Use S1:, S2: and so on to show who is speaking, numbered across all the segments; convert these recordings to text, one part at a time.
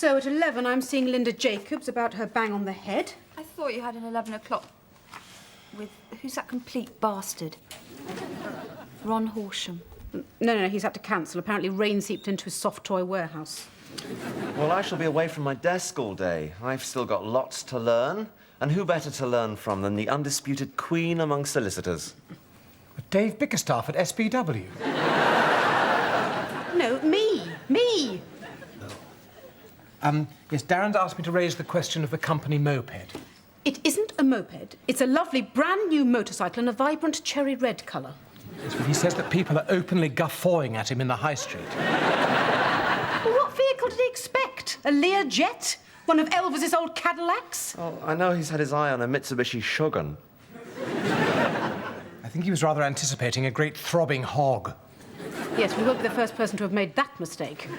S1: So at 11, I'm seeing Linda Jacobs about her bang on the head.
S2: I thought you had an 11 o'clock with... Who's that complete bastard? Ron Horsham.
S1: No, he's had to cancel. Apparently rain seeped into his soft toy warehouse.
S3: Well, I shall be away from my desk all day. I've still got lots to learn. And who better to learn from than the undisputed queen among solicitors?
S4: Dave Bickerstaff at SBW.
S1: No, me.
S4: Yes, Darren's asked me to raise the question of the company moped.
S1: It isn't a moped. It's a lovely brand new motorcycle in a vibrant cherry red colour.
S4: Yes, but he says that people are openly guffawing at him in the high street.
S1: Well, what vehicle did he expect? A Learjet? One of Elvis's old Cadillacs?
S3: Oh, I know he's had his eye on a Mitsubishi Shogun.
S4: I think he was rather anticipating a great throbbing hog.
S1: Yes, we won't be the first person to have made that mistake.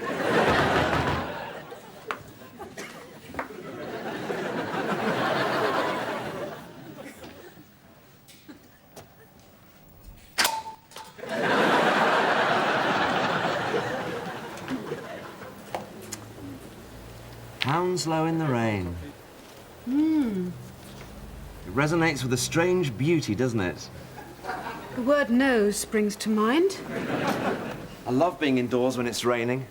S3: Hounslow in the rain. It resonates with a strange beauty, doesn't it?
S1: The word nose springs to mind.
S3: I love being indoors when it's raining.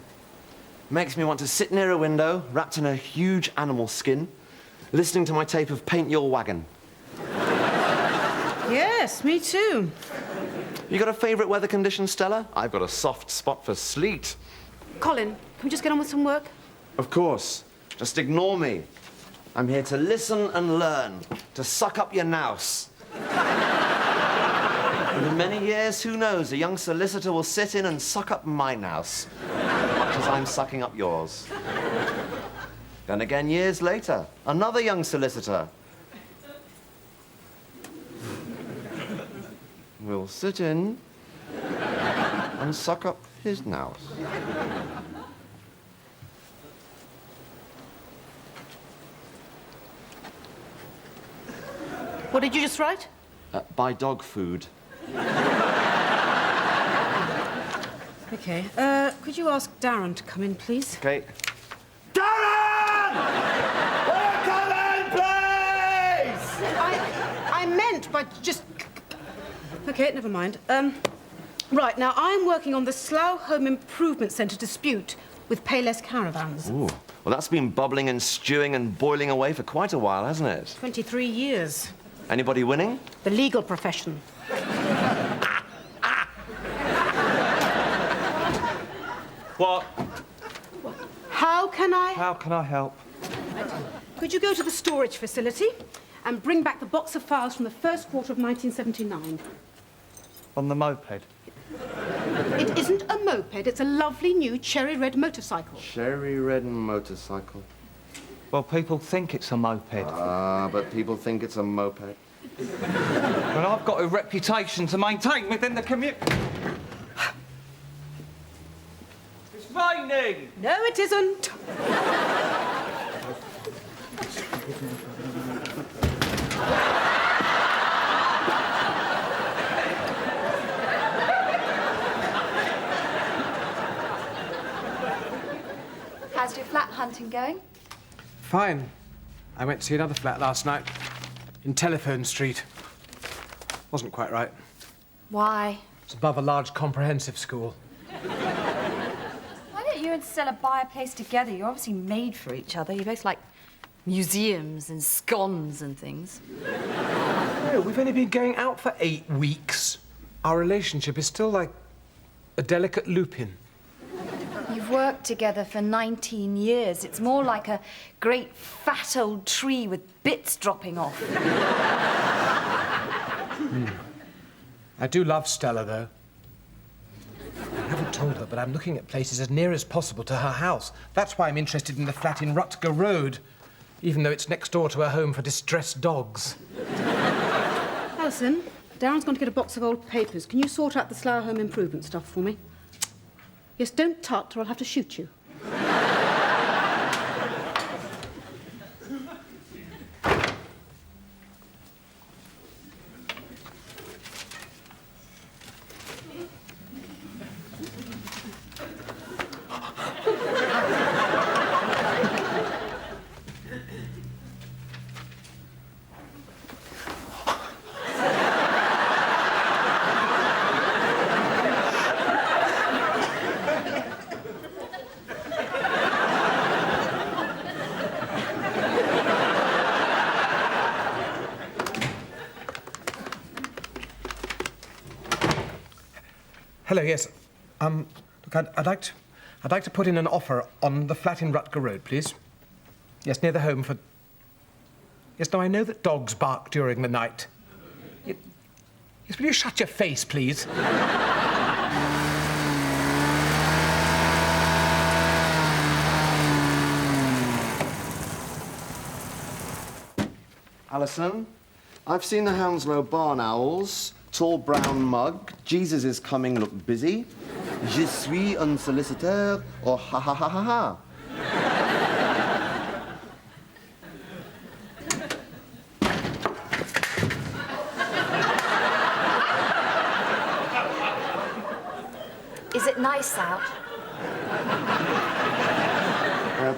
S3: Makes me want to sit near a window, wrapped in a huge animal skin, listening to my tape of Paint Your Wagon.
S1: Yes, me too.
S3: You got a favourite weather condition, Stella? I've got a soft spot for sleet.
S1: Colin, can we just get on with some work?
S3: Of course. Just ignore me. I'm here to listen and learn, to suck up your nous. And in many years, who knows, a young solicitor will sit in and suck up my nous, much as I'm sucking up yours. Then again, years later, another young solicitor will sit in and suck up his nous.
S1: What did you just write?
S3: Buy dog food.
S1: OK. Could you ask Darren to come in, please?
S3: Okay. Darren! Come in, please!
S1: I meant by just... OK, never mind. Right, now, I'm working on the Slough Home Improvement Centre dispute with Payless Caravans.
S3: Ooh. Well, that's been bubbling and stewing and boiling away for quite a while, hasn't it?
S1: 23 years.
S3: Anybody winning?
S1: The legal profession.
S4: What?
S1: How can I...
S4: How can I help?
S1: Could you go to the storage facility and bring back the box of files from the first quarter of 1979?
S4: On the moped?
S1: It isn't a moped, it's a lovely new cherry red motorcycle.
S3: Cherry red motorcycle.
S5: Well, people think it's a moped.
S3: But people think it's a moped.
S5: Well, I've got a reputation to maintain within the community. It's raining!
S1: No, it isn't.
S2: How's your flat hunting going?
S4: Fine. I went to see another flat last night in Telephone Street. Wasn't quite right.
S2: Why?
S4: It's above a large comprehensive school.
S2: Why don't you and Stella buy a place together? You're obviously made for each other. You both like museums and scones and things.
S4: No, we've only been going out for 8 weeks. Our relationship is still like a delicate lupin.
S2: You've worked together for 19 years. It's more like a great fat old tree with bits dropping off.
S4: I do love Stella, though. I haven't told her, but I'm looking at places as near as possible to her house. That's why I'm interested in the flat in Rutger Road, even though it's next door to a home for distressed dogs.
S1: Alison, Darren's gone to get a box of old papers. Can you sort out the Slough Home Improvement stuff for me? Yes, don't tut, or I'll have to shoot you.
S4: Hello, yes. Look, I'd like to put in an offer on the flat in Rutger Road, please. Yes, near the home for... Yes, now, I know that dogs bark during the night. Yes, will you shut your face, please?
S3: Alison, I've seen the Hounslow barn owls, tall brown mug, Jesus is coming, look busy, je suis un solliciteur, or ha ha ha ha ha.
S2: Is it nice out?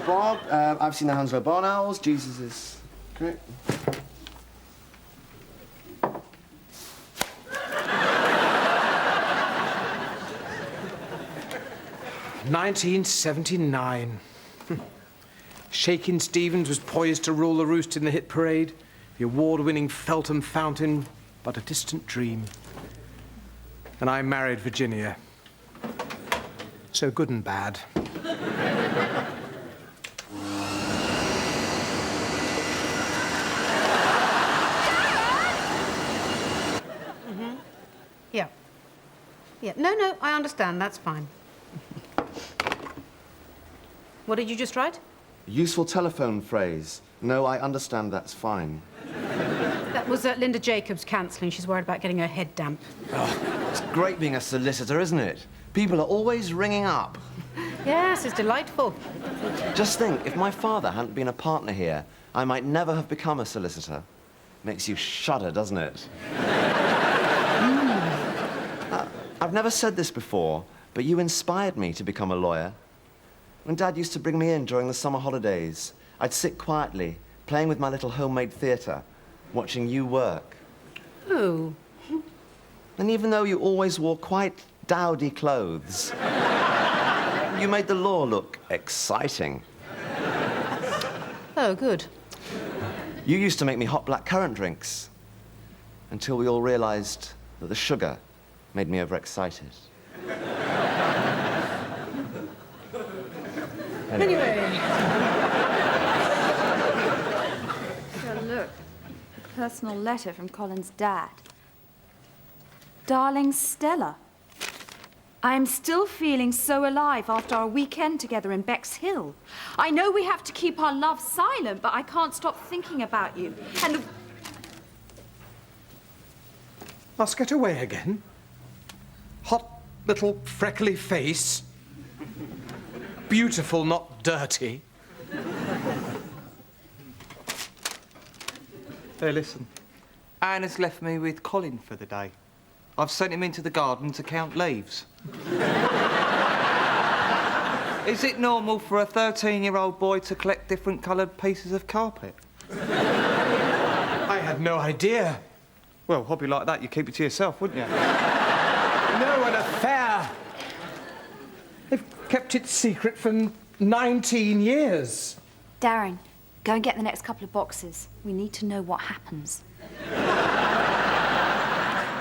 S3: Bob, I've seen the Hounslow barn owls, Jesus is... Great.
S4: "1979. Shakin' Stevens was poised to rule the roost in the hit parade. The award-winning Feltham Fountain, but a distant dream. And I married Virginia. So good and bad.
S1: Yeah. Yeah. No, I understand. That's fine. What did you just write?
S3: Useful telephone phrase. No, I understand that's fine.
S1: That was Linda Jacobs cancelling. She's worried about getting her head damp.
S3: Oh, it's great being a solicitor, isn't it? People are always ringing up.
S1: Yes, it's delightful.
S3: Just think, if my father hadn't been a partner here, I might never have become a solicitor. Makes you shudder, doesn't it? I've never said this before, but you inspired me to become a lawyer. When Dad used to bring me in during the summer holidays, I'd sit quietly, playing with my little homemade theatre, watching you work.
S1: Oh.
S3: And even though you always wore quite dowdy clothes, you made the law look exciting.
S1: Oh, good.
S3: You used to make me hot black currant drinks, until we all realized that the sugar made me overexcited.
S1: Anyway.
S2: So look, a personal letter from Colin's dad. Darling Stella, I am still feeling so alive after our weekend together in Bexhill. I know we have to keep our love silent, but I can't stop thinking about you. And
S4: Must get away again? Hot little freckly face. Beautiful, not dirty.
S5: Hey, listen. Anne has left me with Colin for the day. I've sent him into the garden to count leaves. Is it normal for a 13-year-old boy to collect different coloured pieces of carpet?
S4: I had no idea.
S5: Well, a hobby like that, you keep it to yourself, wouldn't you?
S4: No, an affair. They've kept it secret for 19 years.
S2: Darren, go and get the next couple of boxes. We need to know what happens.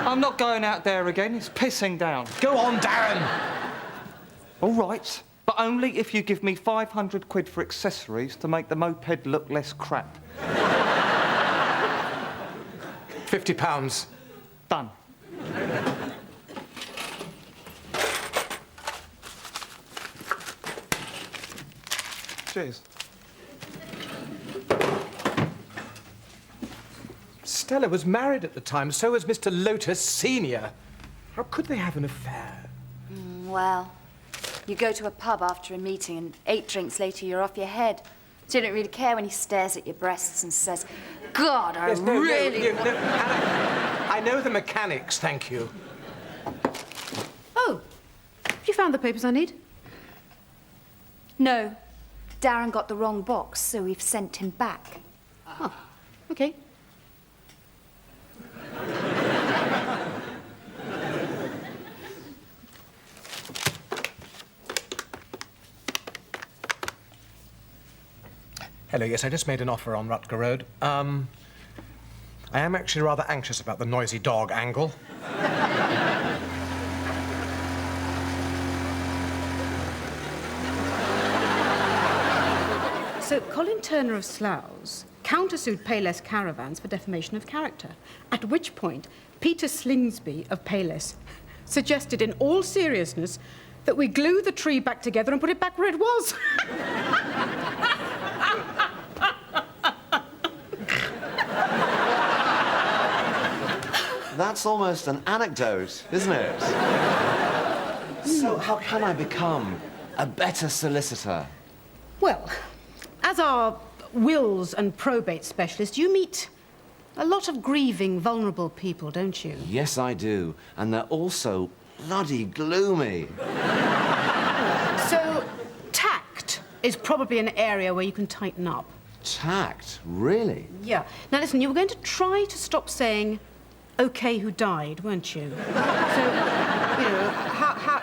S5: I'm not going out there again. It's pissing down.
S4: Go on, Darren.
S5: All right, but only if you give me 500 quid for accessories to make the moped look less crap.
S4: £50.
S5: Done. Cheers.
S4: Stella was married at the time, so was Mr. Lotus Senior. How could they have an affair?
S2: Well, you go to a pub after a meeting and 8 drinks later you're off your head. So you don't really care when he stares at your breasts and says, God, I really...
S4: No, Anna, I know the mechanics, thank you.
S1: Oh, have you found the papers I need?
S2: No, Darren got the wrong box, so we've sent him back.
S1: Oh, OK.
S4: Hello, yes, I just made an offer on Rutger Road. I am actually rather anxious about the noisy dog angle.
S1: So Colin Turner of Sloughs countersued Payless Caravans for defamation of character, at which point Peter Slingsby of Payless suggested in all seriousness that we glue the tree back together and put it back where it was.
S3: That's almost an anecdote, isn't it? So how can I become a better solicitor?
S1: Well, as our wills and probate specialist, you meet a lot of grieving, vulnerable people, don't you?
S3: Yes, I do. And they're also bloody gloomy.
S1: So, tact is probably an area where you can tighten up.
S3: Tact? Really?
S1: Yeah. Now, listen, you were going to try to stop saying, OK, who died, weren't you? So,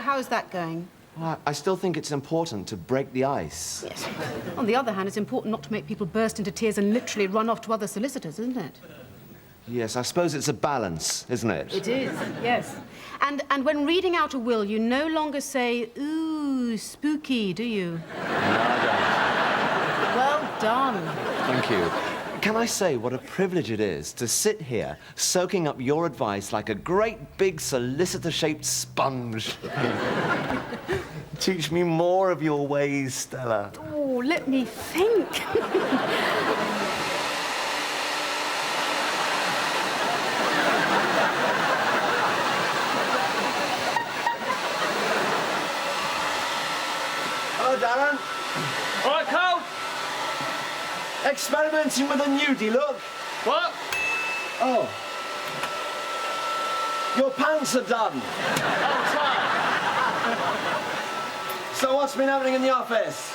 S1: how's that going?
S3: Well, I still think it's important to break the ice.
S1: Yes. On the other hand, it's important not to make people burst into tears and literally run off to other solicitors, isn't it?
S3: Yes, I suppose it's a balance, isn't it?
S1: It is, yes. And when reading out a will, you no longer say, ooh, spooky, do you?
S3: No, I
S1: Well done.
S3: don't. Thank you. Can I say what a privilege it is to sit here soaking up your advice like a great big solicitor-shaped sponge? Teach me more of your ways, Stella.
S1: Oh, let me think.
S3: Hello, Darren.
S5: All right, Cole?
S3: Experimenting with a nudie look.
S5: What?
S3: Oh. Your pants are done. So what's been happening in the office?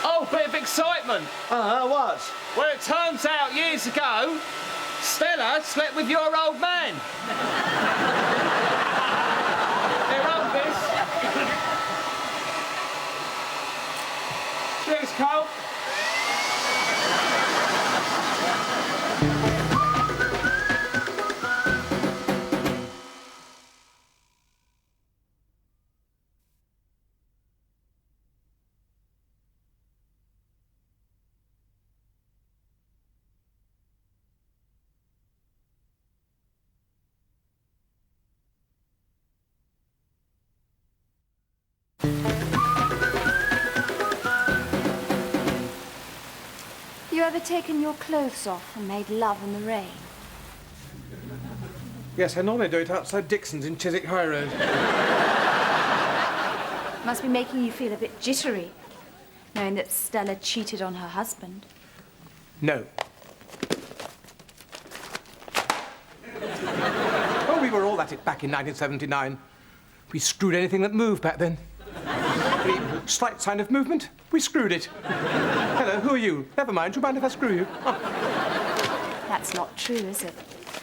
S5: Oh, bit of excitement.
S3: What?
S5: Well, it turns out years ago, Stella slept with your old man. They're old, this. Cheers, Cole.
S2: You ever taken your clothes off and made love in the rain?
S4: Yes, I normally do it outside Dixon's in Chiswick High Road.
S2: Must be making you feel a bit jittery, knowing that Stella cheated on her husband.
S4: No. Oh, we were all at it back in 1979. We screwed anything that moved back then. Any slight sign of movement, we screwed it. Hello, who are you? Never mind, do you mind if I screw you? Oh.
S2: That's not true, is it?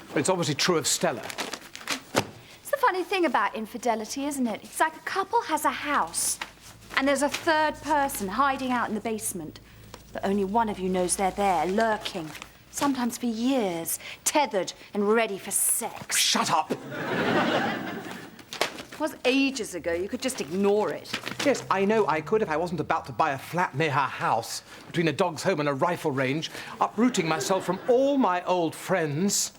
S4: But it's obviously true of Stella.
S2: It's the funny thing about infidelity, isn't it? It's like a couple has a house, and there's a third person hiding out in the basement. But only one of you knows they're there, lurking. Sometimes for years, tethered and ready for sex.
S4: Shut up!
S2: It was ages ago. You could just ignore it.
S4: Yes, I know I could if I wasn't about to buy a flat near her house, between a dog's home and a rifle range, uprooting myself from all my old friends.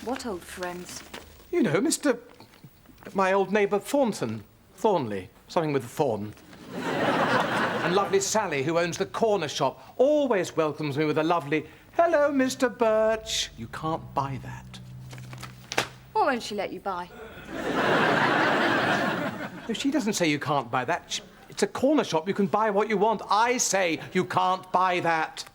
S2: What old friends?
S4: You know, my old neighbour Thornley, something with a thorn. And lovely Sally, who owns the corner shop, always welcomes me with a lovely, hello, Mr. Birch. You can't buy that.
S2: Why won't she let you buy?
S4: No, she doesn't say you can't buy that. It's a corner shop. You can buy what you want. I say you can't buy that.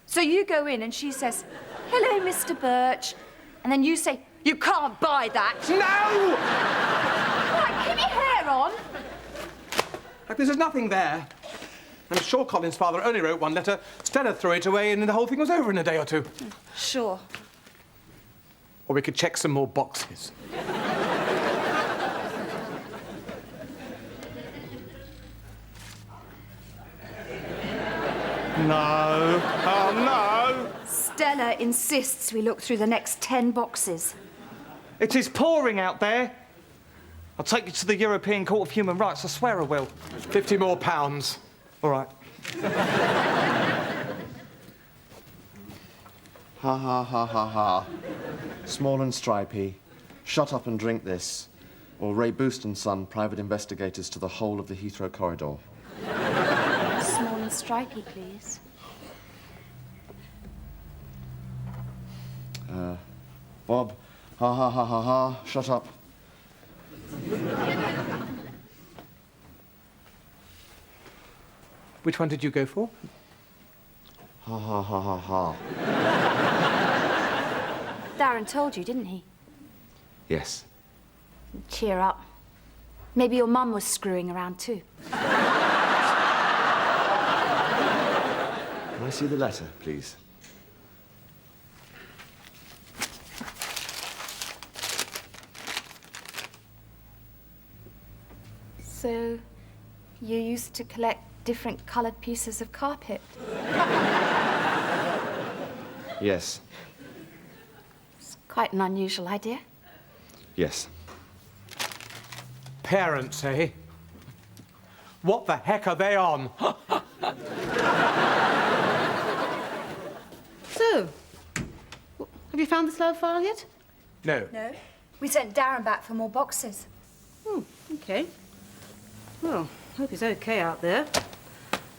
S2: So you go in and she says, hello, Mr. Birch. And then you say, you can't buy that.
S4: No!
S2: Right, keep your hair on.
S4: Like, there's nothing there. I'm sure Colin's father only wrote one letter. Stella threw it away and the whole thing was over in a day or two.
S2: Sure.
S4: Or we could check some more boxes.
S5: No. Oh, no.
S2: Stella insists we look through the next 10 boxes.
S5: It is pouring out there. I'll take you to the European Court of Human Rights. I swear I will.
S4: 50 more pounds.
S5: All right.
S3: Ha ha ha ha ha. Small and stripy. Shut up and drink this. Or Ray Boost and Son, private investigators to the whole of the Heathrow corridor.
S2: Small and stripy, please.
S3: Bob, ha ha ha ha ha. Shut up.
S4: Which one did you go for?
S3: Ha ha ha ha ha.
S2: Darren told you, didn't he?
S3: Yes.
S2: Cheer up. Maybe your mum was screwing around too.
S3: Can I see the letter, please?
S2: So, you used to collect different coloured pieces of carpet?
S3: Yes.
S2: It's quite an unusual idea.
S3: Yes.
S4: Parents, eh? What the heck are they on?
S1: So, have you found the slough file yet?
S4: No.
S2: No. We sent Darren back for more boxes.
S1: Oh, okay. Well, hope he's okay out there.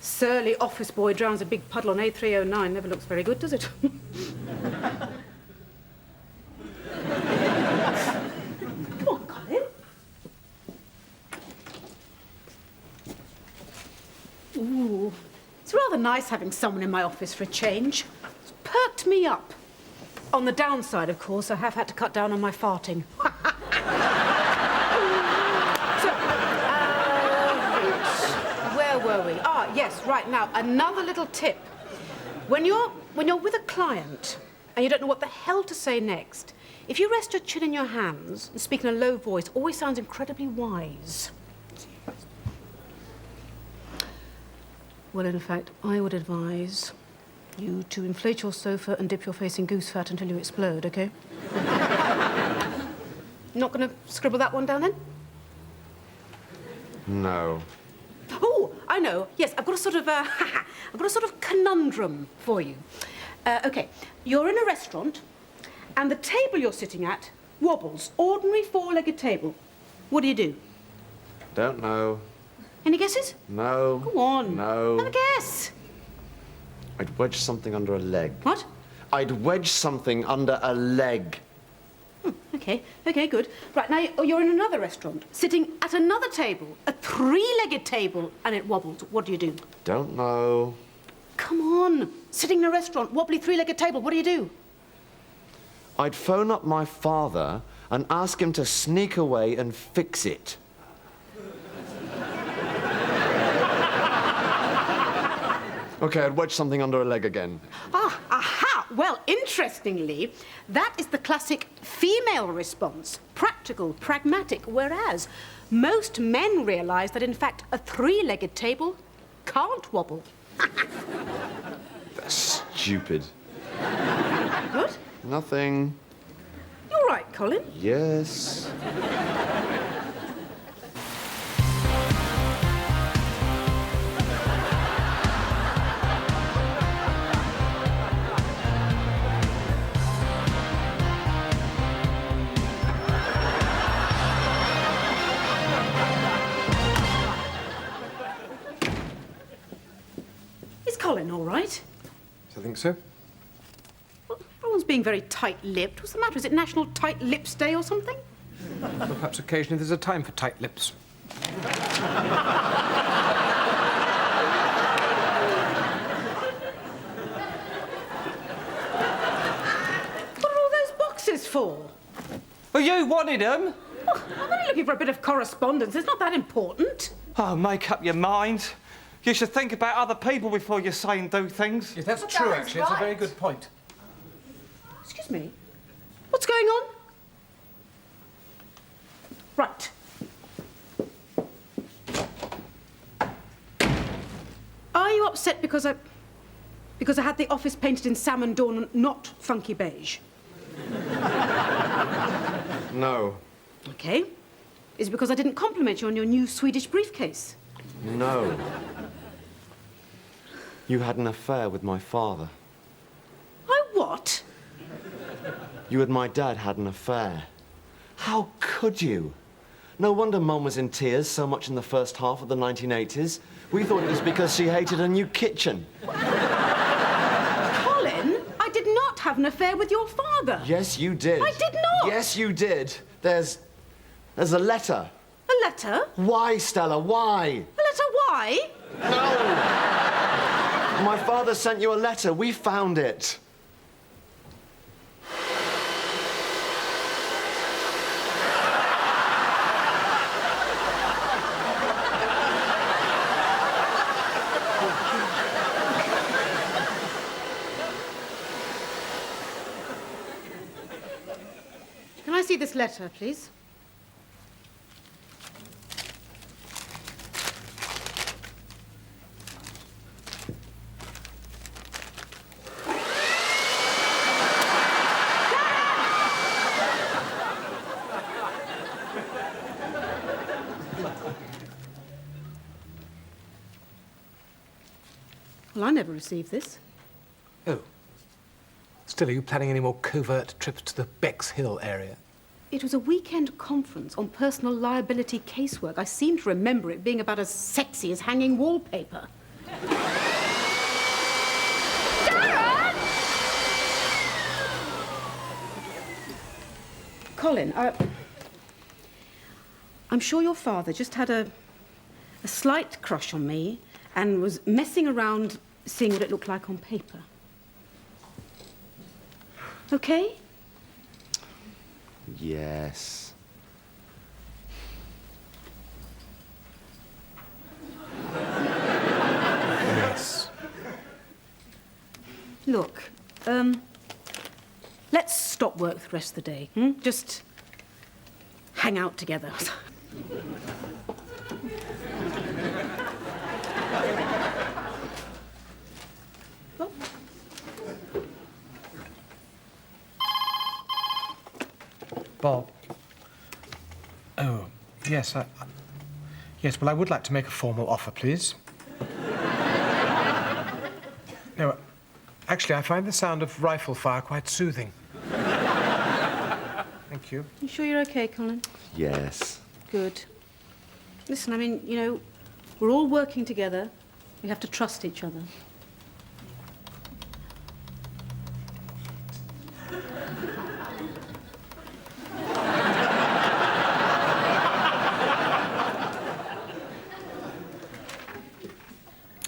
S1: Surly office boy drowns a big puddle on A03E07. Never looks very good, does it? Come on, Colin. Ooh, it's rather nice having someone in my office for a change. It's perked me up. On the downside, of course, I have had to cut down on my farting. Where were we? Ah, yes, right now, another little tip. When you're with a client and you don't know what the hell to say next, if you rest your chin in your hands and speak in a low voice, always sounds incredibly wise. Well, in fact, I would advise you to inflate your sofa and dip your face in goose fat until you explode, OK? Not going to scribble that one down, then?
S3: No.
S1: Oh, I know. Yes, I've got a sort of I've got a sort of conundrum for you. OK, you're in a restaurant, and the table you're sitting at wobbles. Ordinary four-legged table. What do you do?
S3: Don't know.
S1: Any guesses?
S3: No.
S1: Go on.
S3: No.
S1: Have a guess.
S3: I'd wedge something under a leg.
S1: What?
S3: I'd wedge something under a leg.
S1: OK, good. Right, now you're in another restaurant, sitting at another table, a three-legged table, and it wobbles. What do you do?
S3: Don't know.
S1: Come on. Sitting in a restaurant, wobbly three-legged table, what do you do?
S3: I'd phone up my father and ask him to sneak away and fix it. OK, I'd wedge something under a leg again.
S1: Ah, aha! Well, interestingly, that is the classic female response. Practical, pragmatic, whereas most men realise that, in fact, a three-legged table can't wobble.
S3: That's stupid.
S1: What?
S3: Nothing.
S1: You're right, Colin.
S3: Yes.
S1: Is Colin all right?
S4: I think so.
S1: Well, everyone's being very tight-lipped. What's the matter? Is it National Tight Lips Day or something?
S4: Well, perhaps occasionally there's a time for tight lips.
S1: What are all those boxes for?
S5: Well, you wanted them.
S1: Oh, I'm only looking for a bit of correspondence. It's not that important.
S5: Oh, make up your mind. You should think about other people before you say and do things.
S4: Yes, that's
S2: But
S4: true,
S2: Darren's
S4: actually. It's a very
S2: right.
S4: good point.
S1: Excuse me. What's going on? Right. Are you upset because I had the office painted in salmon dawn and not funky beige?
S3: No.
S1: Okay. Is it because I didn't compliment you on your new Swedish briefcase?
S3: No. You had an affair with my father.
S1: I what?
S3: You and my dad had an affair. How could you? No wonder Mum was in tears so much in the first half of the 1980s. We thought it was because she hated a new kitchen.
S1: Colin, I did not have an affair with your father.
S3: Yes, you did.
S1: I did not.
S3: Yes, you did. There's a letter.
S1: A letter?
S3: Why, Stella, why?
S1: A letter why?
S3: No! My father sent you a letter. We found it.
S1: Can I see this letter, please? Well, I never received this.
S4: Oh. Still, are you planning any more covert trips to the Bexhill area?
S1: It was a weekend conference on personal liability casework. I seem to remember it being about as sexy as hanging wallpaper.
S2: Darren!
S1: Colin, I'm sure your father just had a slight crush on me and was messing around seeing what it looked like on paper. Okay?
S3: Yes.
S4: Yes.
S1: Look, let's stop work the rest of the day, Just hang out together. Oh.
S4: Bob. Oh, yes, yes, well, I would like to make a formal offer, please. No, actually, I find the sound of rifle fire quite soothing. Thank you.
S1: You sure you're okay, Colin?
S3: Yes.
S1: Good. Listen, I mean, you know, we're all working together. We have to trust each other.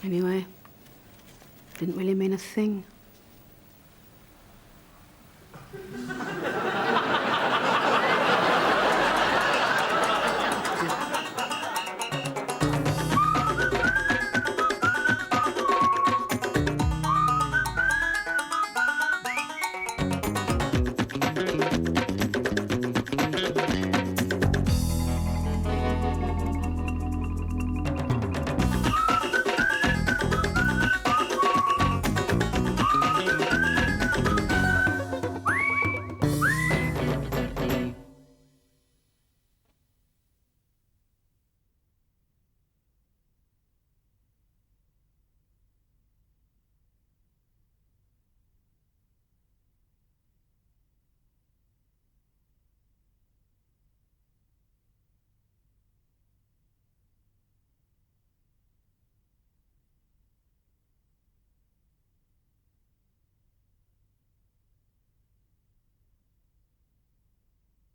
S1: Anyway, didn't really mean a thing.